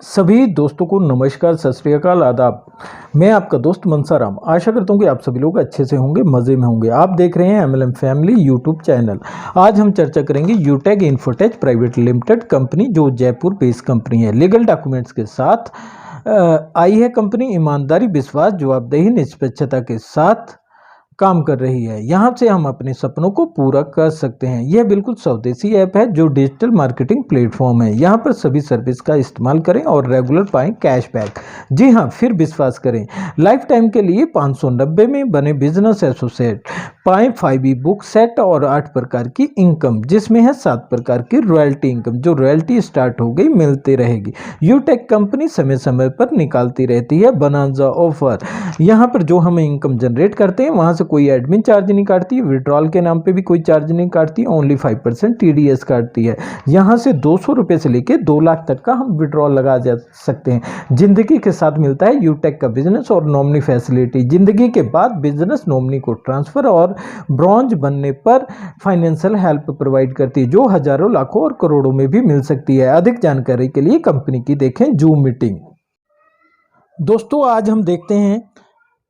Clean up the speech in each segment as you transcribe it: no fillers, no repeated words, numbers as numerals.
सभी दोस्तों को नमस्कार, सत श्री अकाल, आदाब। मैं आपका दोस्त मनसाराम। आशा करता हूँ कि आप सभी लोग अच्छे से होंगे, मज़े में होंगे। आप देख रहे हैं एमएलएम फैमिली यूट्यूब चैनल। आज हम चर्चा करेंगे यूटेक इन्फोटेक प्राइवेट लिमिटेड कंपनी, जो जयपुर बेस्ड कंपनी है। लीगल डॉक्यूमेंट्स के साथ आई है कंपनी। ईमानदारी, विश्वास, जवाबदेही, निष्पक्षता के साथ काम कर रही है। यहाँ से हम अपने सपनों को पूरा कर सकते हैं। यह बिल्कुल स्वदेशी ऐप है जो डिजिटल मार्केटिंग प्लेटफॉर्म है। यहाँ पर सभी सर्विस का इस्तेमाल करें और रेगुलर पाएं कैशबैक। जी हाँ, फिर विश्वास करें। लाइफ टाइम के लिए 590 में बने बिजनेस एसोसिएट, पाएं 5 बुक सेट और 8 प्रकार की इनकम, जिसमें है 7 प्रकार की रॉयल्टी इनकम, जो रॉयल्टी स्टार्ट हो गई मिलती रहेगी। यूटेक कंपनी समय समय पर निकालती रहती है बोनांजा ऑफर। यहाँ पर जो हम इनकम जनरेट करते हैं वहाँ से कोई एडमिन चार्ज नहीं काटती, विड्रॉल के नाम पे भी कोई चार्ज नहीं काटती, ओनली 5% टीडीएस काटती है। यहाँ से 200 रुपये से लेकर 2 लाख तक का हम विड्रॉल लगा जा सकते हैं। जिंदगी के साथ मिलता है यूटेक का बिजनेस और नॉमिनी फैसिलिटी। जिंदगी के बाद बिजनेस नॉमिनी को ट्रांसफर और ब्रॉन्ज बनने पर फाइनेंशियल हेल्प प्रोवाइड करती है, जो हजारों, लाखों और करोड़ों में भी मिल सकती है। अधिक जानकारी के लिए कंपनी की देखें जूम मीटिंग। दोस्तों, आज हम देखते हैं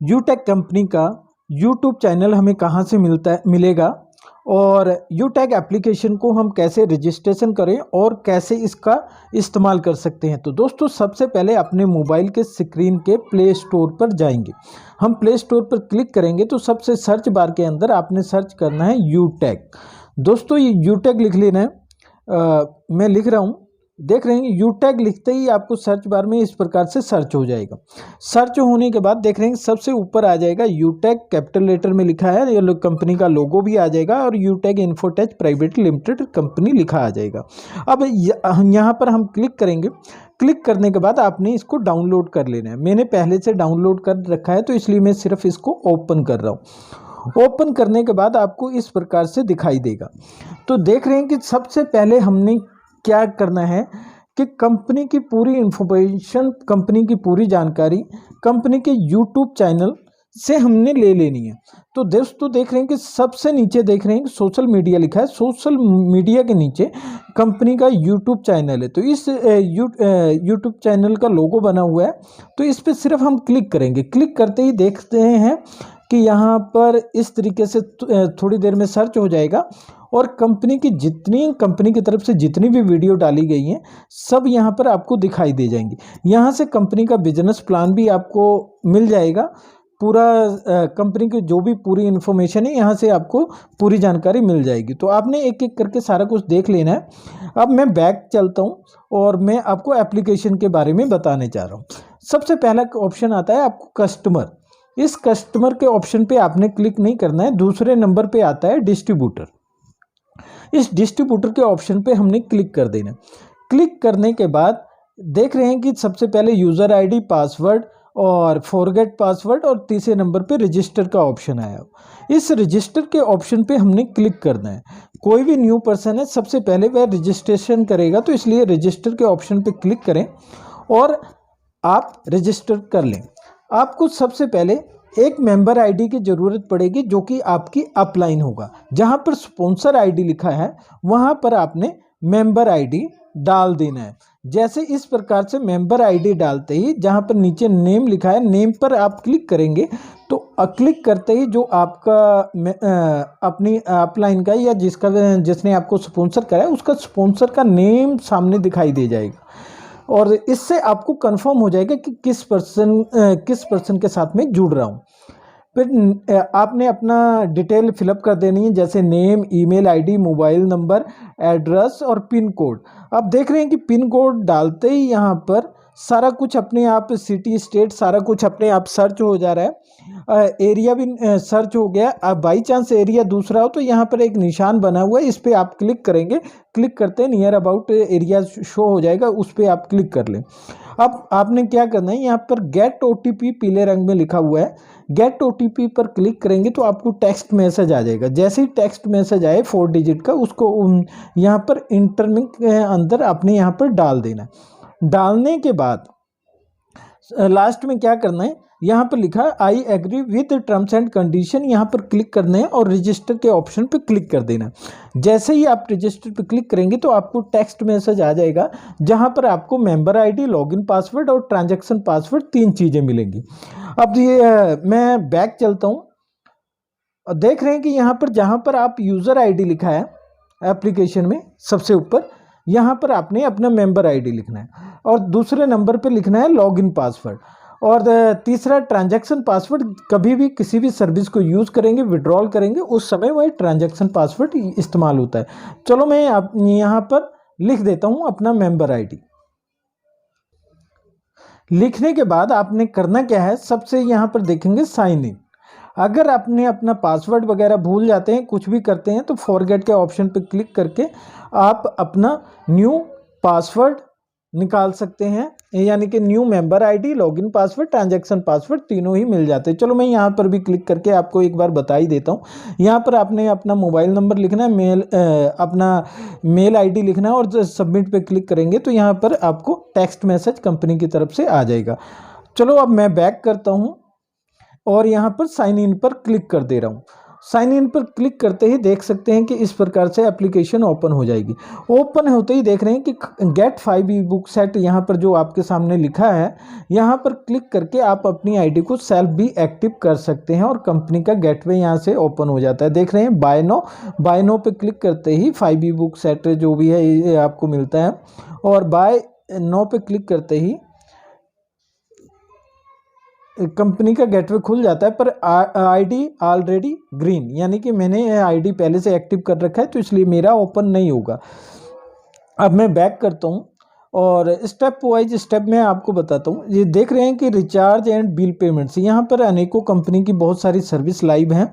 यूटेक कंपनी का यूट्यूब चैनल हमें कहां से मिलेगा, और यूटेक एप्लीकेशन को हम कैसे रजिस्ट्रेशन करें और कैसे इसका इस्तेमाल कर सकते हैं। तो दोस्तों, सबसे पहले अपने मोबाइल के स्क्रीन के प्ले स्टोर पर जाएंगे। हम प्ले स्टोर पर क्लिक करेंगे तो सबसे सर्च बार के अंदर आपने सर्च करना है यूटेक। दोस्तों, ये यूटेक लिख लेना है। मैं लिख रहा हूँ, देख रहे हैं यूटेक लिखते ही आपको सर्च बार में इस प्रकार से सर्च हो जाएगा। सर्च होने के बाद देख रहे हैं सबसे ऊपर आ जाएगा यूटेक, कैपिटल लेटर में लिखा है। ये कंपनी का लोगो भी आ जाएगा और यूटेक इन्फोटेक प्राइवेट लिमिटेड कंपनी लिखा आ जाएगा। अब यहाँ पर हम क्लिक करेंगे। क्लिक करने के बाद आपने इसको डाउनलोड कर लेना है। मैंने पहले से डाउनलोड कर रखा है तो इसलिए मैं सिर्फ इसको ओपन कर रहा हूँ। ओपन करने के बाद आपको इस प्रकार से दिखाई देगा। तो देख रहे हैं कि सबसे पहले हमने क्या करना है कि कंपनी की पूरी इंफॉर्मेशन, कंपनी की पूरी जानकारी कंपनी के यूट्यूब चैनल से हमने ले लेनी है। तो दोस्तों, देख रहे हैं कि सबसे नीचे देख रहे हैं कि सोशल मीडिया लिखा है। सोशल मीडिया के नीचे कंपनी का यूट्यूब चैनल है। तो इस यूट्यूब चैनल का लोगो बना हुआ है, तो इस पर सिर्फ हम क्लिक करेंगे। क्लिक करते ही देखते हैं कि यहाँ पर इस तरीके से थोड़ी देर में सर्च हो जाएगा और कंपनी की तरफ से जितनी भी वीडियो डाली गई हैं सब यहाँ पर आपको दिखाई दे जाएंगी। यहाँ से कंपनी का बिजनेस प्लान भी आपको मिल जाएगा। पूरा कंपनी की जो भी पूरी इन्फॉर्मेशन है यहाँ से आपको पूरी जानकारी मिल जाएगी। तो आपने एक एक करके सारा कुछ देख लेना है। अब मैं बैक चलता हूँ और मैं आपको एप्लीकेशन के बारे में बताने जा रहा हूँ। सबसे पहला ऑप्शन आता है आपको कस्टमर। इस कस्टमर के ऑप्शन पे आपने क्लिक नहीं करना है। दूसरे नंबर पे आता है डिस्ट्रीब्यूटर। इस डिस्ट्रीब्यूटर के ऑप्शन पे हमने क्लिक कर देना। क्लिक करने के बाद देख रहे हैं कि सबसे पहले यूज़र आईडी, पासवर्ड और फॉरगेट पासवर्ड, और तीसरे नंबर पे रजिस्टर का ऑप्शन आया। इस रजिस्टर के ऑप्शन पे हमने क्लिक करना है। कोई भी न्यू पर्सन है, सबसे पहले वह रजिस्ट्रेशन करेगा, तो इसलिए रजिस्टर के ऑप्शन पे क्लिक करें और आप रजिस्टर कर लें। आपको सबसे पहले एक मेंबर आईडी की ज़रूरत पड़ेगी, जो कि आपकी अपलाइन होगा। जहां पर स्पॉन्सर आईडी लिखा है वहां पर आपने मेंबर आईडी डाल देना है। जैसे इस प्रकार से मेंबर आईडी डालते ही जहां पर नीचे नेम लिखा है, नेम पर आप क्लिक करेंगे तो क्लिक करते ही जो आपका अपनी अपलाइन का या जिसने आपको स्पॉन्सर करा है उसका स्पॉन्सर का नेम सामने दिखाई दे जाएगा, और इससे आपको कंफर्म हो जाएगा कि किस पर्सन के साथ में जुड़ रहा हूँ। फिर आपने अपना डिटेल फिलअप कर देनी है, जैसे name, email ID, mobile number, address और पिन कोड। अब देख रहे हैं कि पिन कोड डालते ही यहाँ पर सारा कुछ अपने आप, सिटी, स्टेट, सारा कुछ अपने आप सर्च हो जा रहा है। एरिया भी सर्च हो गया। अब बाई चांस एरिया दूसरा हो तो यहाँ पर एक निशान बना हुआ है, इस पर आप क्लिक करेंगे। क्लिक करते हैं नियर अबाउट एरिया शो हो जाएगा, उस पर आप क्लिक कर लें। अब आपने क्या करना है, यहाँ पर गेट ओटीपी पीले रंग में लिखा हुआ है। गेट ओटीपी पर क्लिक करेंगे तो आपको टेक्स्ट मैसेज आ जाएगा। जैसे ही टेक्स्ट मैसेज आए 4 डिजिट का, उसको यहाँ पर इंटरमिंग के अंदर आपने यहाँ पर डाल देना। डालने के बाद लास्ट में क्या करना है, यहाँ पर लिखा है I agree with terms and condition, यहाँ पर क्लिक करना है और रजिस्टर के ऑप्शन पे क्लिक कर देना है। जैसे ही आप रजिस्टर पे क्लिक करेंगे तो आपको टेक्स्ट मैसेज आ जाएगा जहाँ पर आपको मेंबर आईडी, लॉगिन पासवर्ड और ट्रांजैक्शन पासवर्ड 3 चीज़ें मिलेंगी। अब ये मैं बैक चलता हूँ और देख रहे हैं कि यहाँ पर जहाँ पर आप यूज़र आईडी लिखा है एप्लीकेशन में सबसे ऊपर, यहाँ पर आपने अपना मेंबर आईडी लिखना है और दूसरे नंबर पर लिखना है लॉगिन पासवर्ड और तीसरा ट्रांजैक्शन पासवर्ड। कभी भी किसी भी सर्विस को यूज़ करेंगे, विड्रॉल करेंगे, उस समय वह ट्रांजैक्शन पासवर्ड इस्तेमाल होता है। चलो मैं यहाँ पर लिख देता हूँ अपना मेंबर आईडी। लिखने के बाद आपने करना क्या है, सबसे यहाँ पर देखेंगे साइन इन। अगर आपने अपना पासवर्ड वगैरह भूल जाते हैं, कुछ भी करते हैं, तो फॉरगेट के ऑप्शन पर क्लिक करके आप अपना न्यू पासवर्ड निकाल सकते हैं, यानी कि new member ID, login password, transaction password तीनों ही मिल जाते हैं। चलो मैं यहाँ पर भी क्लिक करके आपको एक बार बता ही देता हूँ। यहाँ पर आपने अपना मोबाइल नंबर लिखना है, अपना मेल आईडी लिखना है और सबमिट पे क्लिक करेंगे तो यहाँ पर आपको टेक्स्ट मैसेज कंपनी की तरफ से आ जाएगा। चलो अब मैं बैक करता हूँ और यहाँ पर साइन इन पर क्लिक कर दे रहा हूँ। साइन इन पर क्लिक करते ही देख सकते हैं कि इस प्रकार से एप्लीकेशन ओपन हो जाएगी। ओपन होते ही देख रहे हैं कि गेट 5 ई बुक सेट यहाँ पर जो आपके सामने लिखा है, यहाँ पर क्लिक करके आप अपनी आईडी को सेल्फ भी एक्टिव कर सकते हैं और कंपनी का गेटवे यहाँ से ओपन हो जाता है। देख रहे हैं बाय नो पे क्लिक करते ही 5 ई बुक सेट जो भी है ये आपको मिलता है और बाय नो पे क्लिक करते ही कंपनी का गेटवे खुल जाता है। पर आईडी ऑलरेडी ग्रीन, यानी कि मैंने आईडी पहले से एक्टिव कर रखा है तो इसलिए मेरा ओपन नहीं होगा। अब मैं बैक करता हूँ और स्टेप वाइज स्टेप मैं आपको बताता हूँ। ये देख रहे हैं कि रिचार्ज एंड बिल पेमेंट्स, यहाँ पर अनेकों कंपनी की बहुत सारी सर्विस लाइव हैं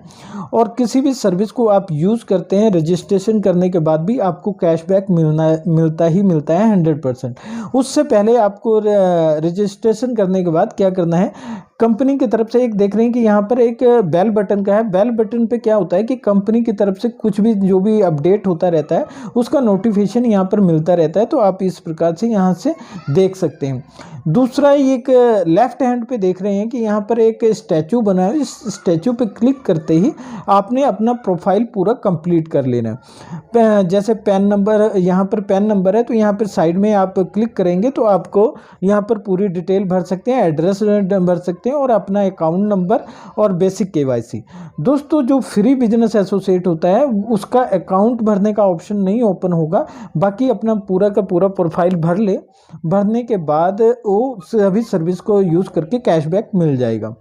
और किसी भी सर्विस को आप यूज़ करते हैं, रजिस्ट्रेशन करने के बाद भी आपको कैशबैक मिलता है 100%। उससे पहले आपको रजिस्ट्रेशन करने के बाद क्या करना है, कंपनी की तरफ से एक देख रहे हैं कि यहाँ पर एक बेल बटन का है। बेल बटन पे क्या होता है कि कंपनी की तरफ से कुछ भी जो भी अपडेट होता रहता है उसका नोटिफिकेशन यहाँ पर मिलता रहता है, तो आप इस प्रकार से यहाँ से देख सकते हैं। दूसरा एक लेफ्ट हैंड पे देख रहे हैं कि यहाँ पर एक स्टैचू बना है। इस स्टैचू पे क्लिक करते ही आपने अपना प्रोफाइल पूरा कंप्लीट कर लेना है। जैसे पैन नंबर, यहाँ पर पैन नंबर है तो यहाँ पर साइड में आप क्लिक करेंगे तो आपको यहाँ पर पूरी डिटेल भर सकते हैं, एड्रेस भर सकते हैं और अपना अकाउंट नंबर और बेसिक केवाईसी। दोस्तों जो फ्री बिजनेस एसोसिएट होता है उसका अकाउंट भरने का ऑप्शन नहीं ओपन होगा, बाकी अपना पूरा का पूरा प्रोफाइल भरने के बाद वो सभी सर्विस को यूज़ करके कैशबैक मिल जाएगा।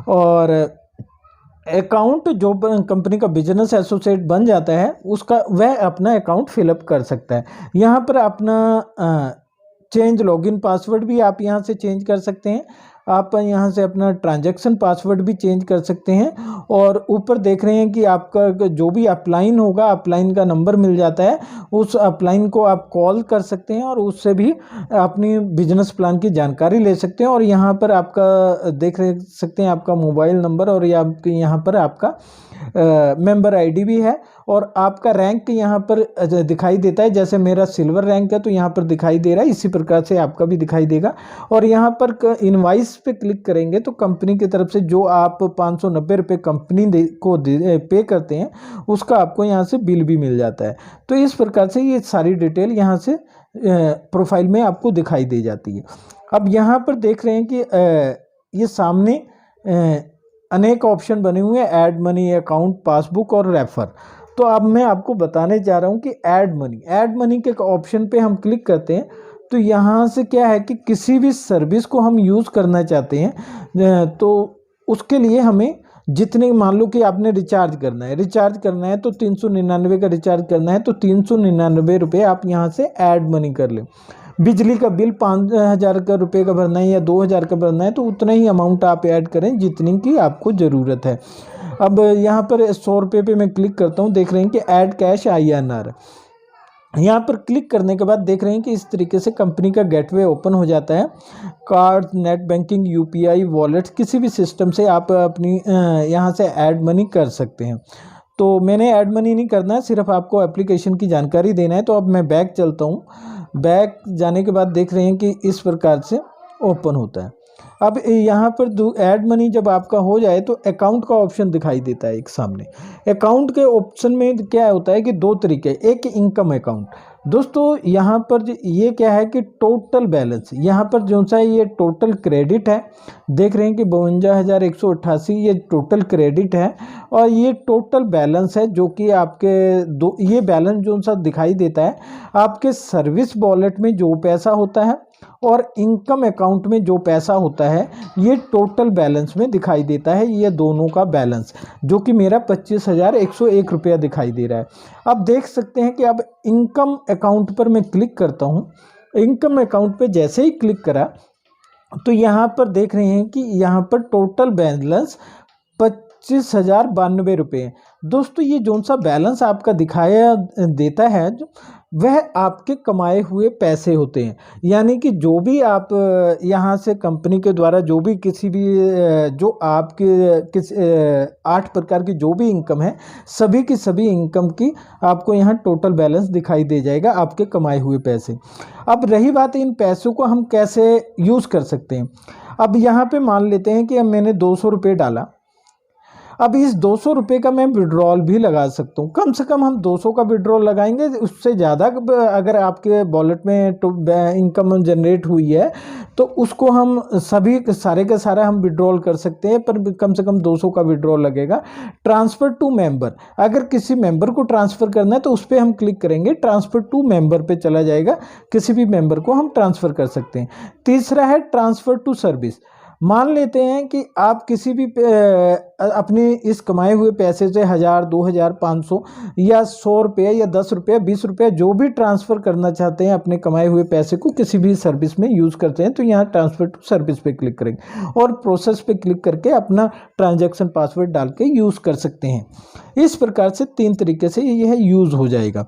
और अकाउंट जो कंपनी का बिजनेस एसोसिएट बन जाता है उसका वह अपना अकाउंट फिलअप कर सकता है। यहाँ पर अपना चेंज लॉगिन पासवर्ड भी आप यहाँ से चेंज कर सकते हैं। आप यहाँ से अपना ट्रांजैक्शन पासवर्ड भी चेंज कर सकते हैं और ऊपर देख रहे हैं कि आपका जो भी अपलाइन होगा, अपलाइन का नंबर मिल जाता है, उस अपलाइन को आप कॉल कर सकते हैं और उससे भी अपनी बिजनेस प्लान की जानकारी ले सकते हैं। और यहाँ पर आपका देख सकते हैं आपका मोबाइल नंबर और यहाँ पर आपका मेंबर आईडी भी है और आपका रैंक यहाँ पर दिखाई देता है। जैसे मेरा सिल्वर रैंक है तो यहाँ पर दिखाई दे रहा है, इसी प्रकार से आपका भी दिखाई देगा। और यहाँ पर इनवाइस पे क्लिक करेंगे तो कंपनी की तरफ से जो आप 590 रुपये कंपनी को पे करते हैं उसका आपको यहाँ से बिल भी मिल जाता है। तो इस प्रकार से ये सारी डिटेल यहाँ से प्रोफाइल में आपको दिखाई दे जाती है। अब यहाँ पर देख रहे हैं कि ये सामने अनेक ऑप्शन बने हुए हैं, ऐड मनी, अकाउंट, पासबुक और रेफर। तो अब मैं आपको बताने जा रहा हूँ कि ऐड मनी के ऑप्शन पे हम क्लिक करते हैं तो यहाँ से क्या है कि किसी भी सर्विस को हम यूज़ करना चाहते हैं तो उसके लिए हमें जितने, मान लो कि आपने रिचार्ज करना है तो 399 का रिचार्ज करना है तो 399 रुपये आप यहाँ से ऐड मनी कर लें। बिजली का बिल 5000 का रुपये का भरना है या 2000 का भरना है तो उतना ही अमाउंट आप ऐड करें जितनी की आपको ज़रूरत है। अब यहाँ पर 100 रुपये पे मैं क्लिक करता हूँ, देख रहे हैं कि ऐड कैश INR। यहाँ पर क्लिक करने के बाद देख रहे हैं कि इस तरीके से कंपनी का गेटवे ओपन हो जाता है। Card, net banking, UPI, wallet, किसी भी सिस्टम से आप अपनी यहाँ से ऐड मनी कर सकते हैं। तो मैंने ऐड मनी नहीं करना है, सिर्फ आपको एप्लीकेशन की जानकारी देना है। तो अब मैं बैक चलता हूँ। बैक जाने के बाद देख रहे हैं कि इस प्रकार से ओपन होता है। अब यहाँ पर ऐड मनी जब आपका हो जाए तो अकाउंट का ऑप्शन दिखाई देता है एक सामने। अकाउंट के ऑप्शन में क्या होता है कि दो तरीके, एक इनकम अकाउंट। दोस्तों यहाँ पर ये क्या है कि टोटल बैलेंस, यहाँ पर जो सा ये टोटल क्रेडिट है, देख रहे हैं कि 52,188 ये टोटल क्रेडिट है, और ये टोटल बैलेंस है जो कि आपके ये बैलेंस जो सा दिखाई देता है आपके सर्विस वॉलेट में जो पैसा होता है और इनकम अकाउंट में जो पैसा होता है, ये टोटल बैलेंस में दिखाई देता है। ये दोनों का बैलेंस जो कि मेरा 25,101 रुपया दिखाई दे रहा है। अब देख सकते हैं कि अब इनकम अकाउंट पर मैं क्लिक करता हूँ। इनकम अकाउंट पे जैसे ही क्लिक करा तो यहाँ पर देख रहे हैं कि यहाँ पर टोटल बैलेंस 25,092 रुपये। दोस्तों ये जो सा बैलेंस आपका दिखाया देता है वह आपके कमाए हुए पैसे होते हैं। यानी कि जो भी आप यहाँ से कंपनी के द्वारा जो भी किसी भी जो आपके 8 प्रकार की जो भी इनकम है, सभी की सभी इनकम की आपको यहाँ टोटल बैलेंस दिखाई दे जाएगा, आपके कमाए हुए पैसे। अब रही बात इन पैसों को हम कैसे यूज़ कर सकते हैं। अब यहाँ पे मान लेते हैं कि अब मैंने 200 रुपये डाला। अब इस 200 रुपये का मैं विड्रॉल भी लगा सकता हूँ। कम से कम हम 200 का विड्रॉल लगाएंगे, उससे ज़्यादा अगर आपके वॉलेट में इनकम जनरेट हुई है तो उसको हम सभी सारे का सारा हम विड्रॉल कर सकते हैं, पर कम से कम 200 का विड्रॉल लगेगा। ट्रांसफ़र टू मेंबर, अगर किसी मेंबर को ट्रांसफ़र करना है तो उस पर हम क्लिक करेंगे, ट्रांसफ़र टू मेंबर पे चला जाएगा, किसी भी मेंबर को हम ट्रांसफ़र कर सकते हैं। तीसरा है ट्रांसफ़र टू सर्विस। मान लेते हैं कि आप किसी भी अपने इस कमाए हुए पैसे से 1,000, 2,000, 500 या 100 रुपये या 10 रुपये, 20 रुपये जो भी ट्रांसफ़र करना चाहते हैं अपने कमाए हुए पैसे को किसी भी सर्विस में यूज़ करते हैं, तो यहाँ ट्रांसफ़र टू सर्विस पे क्लिक करेंगे और प्रोसेस पे क्लिक करके अपना ट्रांजैक्शन पासवर्ड डाल के यूज़ कर सकते हैं। इस प्रकार से 3 तरीके से यह यूज़ हो जाएगा।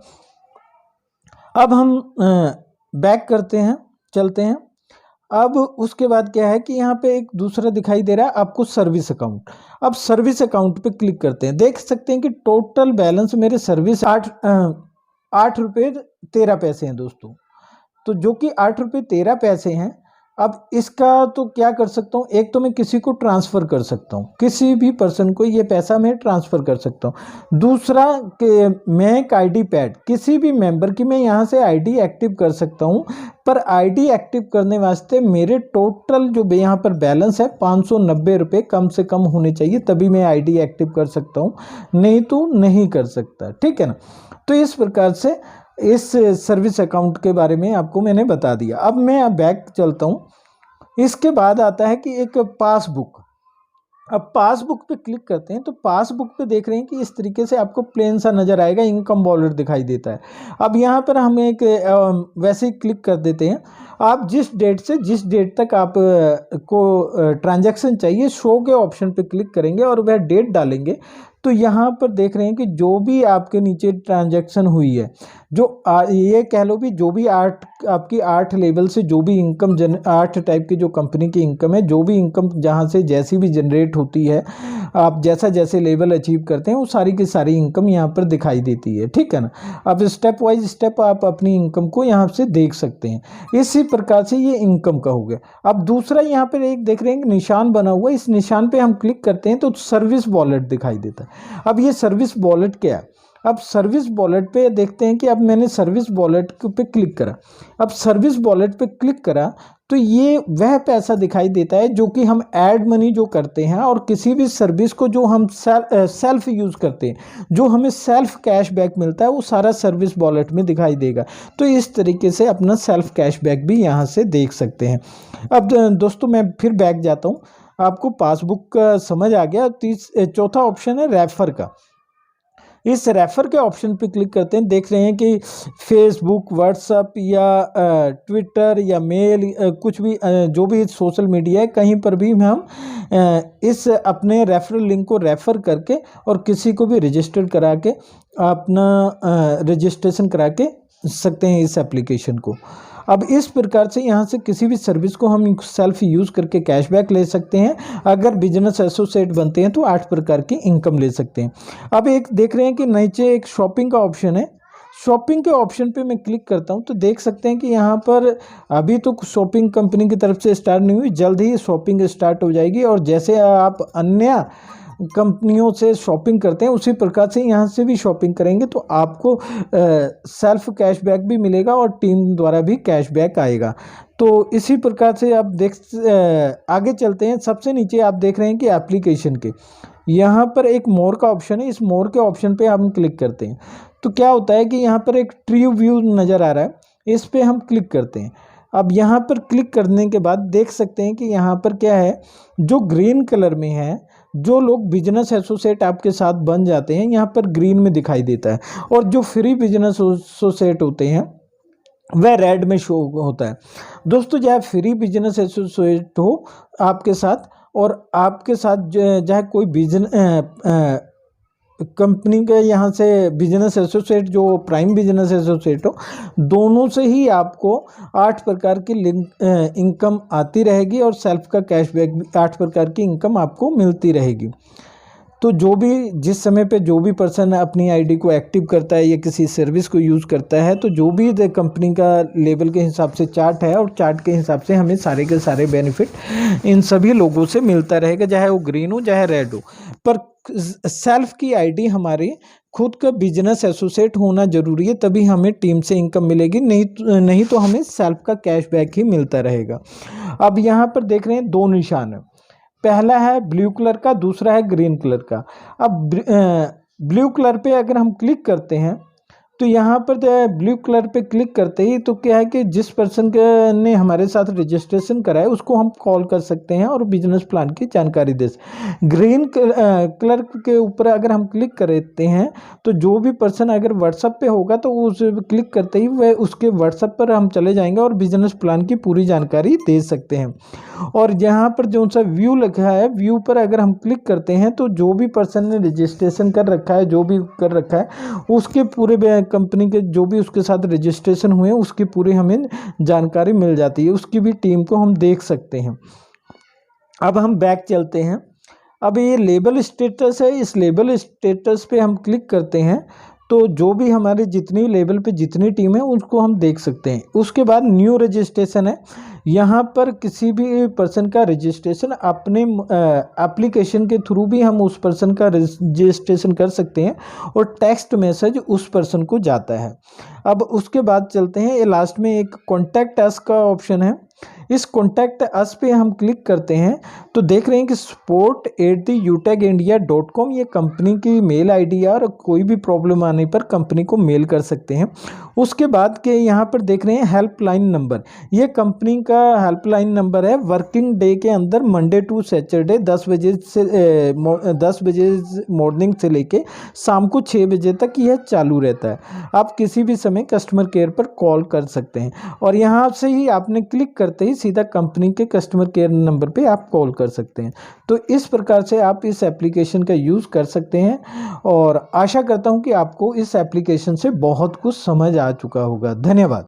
अब हम बैक करते हैं, चलते हैं। अब उसके बाद क्या है कि यहाँ पे एक दूसरा दिखाई दे रहा है आपको सर्विस अकाउंट। अब सर्विस अकाउंट पे क्लिक करते हैं, देख सकते हैं कि टोटल बैलेंस मेरे सर्विस 8 रुपये 13 पैसे हैं दोस्तों। तो जो कि 8 रुपये 13 पैसे हैं। अब इसका तो क्या कर सकता हूँ, एक तो मैं किसी को ट्रांसफ़र कर सकता हूँ, किसी भी पर्सन को ये पैसा मैं ट्रांसफ़र कर सकता हूँ। दूसरा कि मैं एक आईडी पैड, किसी भी मेंबर की मैं यहाँ से आईडी एक्टिव कर सकता हूँ, पर आईडी एक्टिव करने वास्ते मेरे टोटल जो यहाँ पर बैलेंस है 590 रुपये कम से कम होने चाहिए, तभी मैं आईडी एक्टिव कर सकता हूँ, नहीं तो नहीं कर सकता। ठीक है ना। तो इस प्रकार से इस सर्विस अकाउंट के बारे में आपको मैंने बता दिया। अब मैं बैक चलता हूँ। इसके बाद आता है कि एक पासबुक। अब पासबुक पे क्लिक करते हैं तो पासबुक पे देख रहे हैं कि इस तरीके से आपको प्लेन सा नज़र आएगा, इनकम वॉलेट दिखाई देता है। अब यहाँ पर हम एक वैसे ही क्लिक कर देते हैं। आप जिस डेट से जिस डेट तक आप को ट्रांजैक्शन चाहिए, शो के ऑप्शन पे क्लिक करेंगे और वह डेट डालेंगे तो यहाँ पर देख रहे हैं कि जो भी आपके नीचे ट्रांजैक्शन हुई है, जो ये कह लो भी जो भी आपकी 8 लेवल से जो भी इनकम 8 टाइप की जो कंपनी की इनकम है, जो भी इनकम जहाँ से जैसी भी जनरेट होती है, आप जैसा जैसे लेवल अचीव करते हैं वो सारी की सारी इनकम यहाँ पर दिखाई देती है। ठीक है ना। अब स्टेप वाइज स्टेप आप अपनी इनकम को यहाँ से देख सकते हैं। इसी प्रकार से ये इनकम का हो गया। अब दूसरा यहाँ पर एक देख रहे हैं निशान बना हुआ, इस निशान पे हम क्लिक करते हैं तो सर्विस वॉलेट दिखाई देता है। अब ये सर्विस वॉलेट क्या है। अब सर्विस वॉलेट पे देखते हैं कि अब मैंने सर्विस वॉलेट पे क्लिक करा। अब सर्विस वॉलेट पे क्लिक करा तो ये वह पैसा दिखाई देता है जो कि हम ऐड मनी जो करते हैं और किसी भी सर्विस को जो हम सेल्फ यूज़ करते हैं, जो हमें सेल्फ कैशबैक मिलता है, वो सारा सर्विस वॉलेट में दिखाई देगा। तो इस तरीके से अपना सेल्फ कैशबैक भी यहाँ से देख सकते हैं। अब दोस्तों मैं फिर बैक जाता हूँ। आपको पासबुक का समझ आ गया। चौथा ऑप्शन है रेफर का। इस रेफर के ऑप्शन पे क्लिक करते हैं, देख रहे हैं कि फेसबुक, व्हाट्सएप या ट्विटर या मेल, कुछ भी जो भी सोशल मीडिया है, कहीं पर भी हम इस अपने रेफरल लिंक को रेफ़र करके और किसी को भी रजिस्टर करा के अपना रजिस्ट्रेशन करा के सकते हैं इस एप्लीकेशन को। अब इस प्रकार से यहाँ से किसी भी सर्विस को हम सेल्फ यूज़ करके कैशबैक ले सकते हैं। अगर बिजनेस एसोसिएट बनते हैं तो 8 प्रकार की इनकम ले सकते हैं। अब एक देख रहे हैं कि नीचे एक शॉपिंग का ऑप्शन है। शॉपिंग के ऑप्शन पे मैं क्लिक करता हूं तो देख सकते हैं कि यहाँ पर अभी तो शॉपिंग कंपनी की तरफ से स्टार्ट नहीं हुई, जल्द ही शॉपिंग स्टार्ट हो जाएगी। और जैसे आप अन्य कंपनियों से शॉपिंग करते हैं उसी प्रकार से यहाँ से भी शॉपिंग करेंगे तो आपको सेल्फ कैशबैक भी मिलेगा और टीम द्वारा भी कैशबैक आएगा। तो इसी प्रकार से आप आगे चलते हैं। सबसे नीचे आप देख रहे हैं कि एप्लीकेशन के यहाँ पर एक मोर का ऑप्शन है, इस मोर के ऑप्शन पे हम क्लिक करते हैं तो क्या होता है कि यहाँ पर एक ट्री व्यू नज़र आ रहा है, इस पे हम क्लिक करते हैं। अब यहाँ पर क्लिक करने के बाद देख सकते हैं कि यहाँ पर क्या है, जो ग्रीन कलर में है, जो लोग बिजनेस एसोसिएट आपके साथ बन जाते हैं यहाँ पर ग्रीन में दिखाई देता है, और जो फ्री बिजनेस एसोसिएट होते हैं वह रेड में शो होता है। दोस्तों, चाहे फ्री बिजनेस एसोसिएट हो आपके साथ और आपके साथ चाहे कोई बिजनेस कंपनी के यहाँ से बिजनेस एसोसिएट जो प्राइम बिजनेस एसोसिएट हो, दोनों से ही आपको 8 प्रकार की इनकम आती रहेगी और सेल्फ का कैशबैक भी 8 प्रकार की इनकम आपको मिलती रहेगी। तो जो भी जिस समय पे जो भी पर्सन अपनी आईडी को एक्टिव करता है या किसी सर्विस को यूज़ करता है तो जो भी कंपनी का लेवल के हिसाब से चार्ट है और चार्ट के हिसाब से हमें सारे के सारे बेनिफिट इन सभी लोगों से मिलता रहेगा, चाहे वो ग्रीन हो चाहे रेड हो। पर सेल्फ की आईडी हमारी खुद का बिजनेस एसोसिएट होना जरूरी है, तभी हमें टीम से इनकम मिलेगी, नहीं तो हमें सेल्फ का कैशबैक ही मिलता रहेगा। अब यहाँ पर देख रहे हैं 2 निशान है, पहला है ब्लू कलर का, दूसरा है ग्रीन कलर का। अब ब्लू कलर पे अगर हम क्लिक करते हैं तो यहाँ पर ब्लू कलर पे क्लिक करते ही तो क्या है कि जिस पर्सन ने हमारे साथ रजिस्ट्रेशन कराया उसको हम कॉल कर सकते हैं और बिजनेस प्लान की जानकारी दे सकते। ग्रीन कलर के ऊपर अगर हम क्लिक करते हैं तो जो भी पर्सन अगर व्हाट्सएप पे होगा तो उस क्लिक करते ही वह उसके व्हाट्सएप पर हम चले जाएंगे और बिजनेस प्लान की पूरी जानकारी दे सकते हैं। और यहाँ पर जो सा व्यू लिखा है, व्यू पर अगर हम क्लिक करते हैं तो जो भी पर्सन ने रजिस्ट्रेशन कर रखा है, जो भी कर रखा है, उसके पूरे कंपनी के जो भी उसके साथ रजिस्ट्रेशन हुए हैं उसकी पूरी हमें जानकारी मिल जाती है, उसकी भी टीम को हम देख सकते हैं। अब हम बैक चलते हैं। अब ये लेबल स्टेटस है, इस लेबल स्टेटस पे हम क्लिक करते हैं तो जो भी हमारे जितनी लेवल पे जितनी टीम है उसको हम देख सकते हैं। उसके बाद न्यू रजिस्ट्रेशन है, यहाँ पर किसी भी पर्सन का रजिस्ट्रेशन अपने एप्लीकेशन के थ्रू भी हम उस पर्सन का रजिस्ट्रेशन कर सकते हैं और टेक्स्ट मैसेज उस पर्सन को जाता है। अब उसके बाद चलते हैं, ये लास्ट में एक कॉन्टैक्ट अस का ऑप्शन है, इस कॉन्टैक्ट अस पे हम क्लिक करते हैं तो देख रहे हैं कि support@utegindia.com ये कंपनी की मेल आईडी है और कोई भी प्रॉब्लम आने पर कंपनी को मेल कर सकते हैं। उसके बाद के यहाँ पर देख रहे हैं हेल्पलाइन नंबर, ये कंपनी का हेल्पलाइन नंबर है। वर्किंग डे के अंदर मंडे टू सैटरडे 10 बजे मॉर्निंग से लेके शाम को 6 बजे तक यह चालू रहता है। आप किसी भी समय कस्टमर केयर पर कॉल कर सकते हैं और यहाँ से ही आपने क्लिक करते ही सीधा कंपनी के कस्टमर केयर नंबर पे आप कॉल कर सकते हैं। तो इस प्रकार से आप इस एप्लीकेशन का यूज़ कर सकते हैं और आशा करता हूं कि आपको इस एप्लीकेशन से बहुत कुछ समझ आ चुका होगा। धन्यवाद।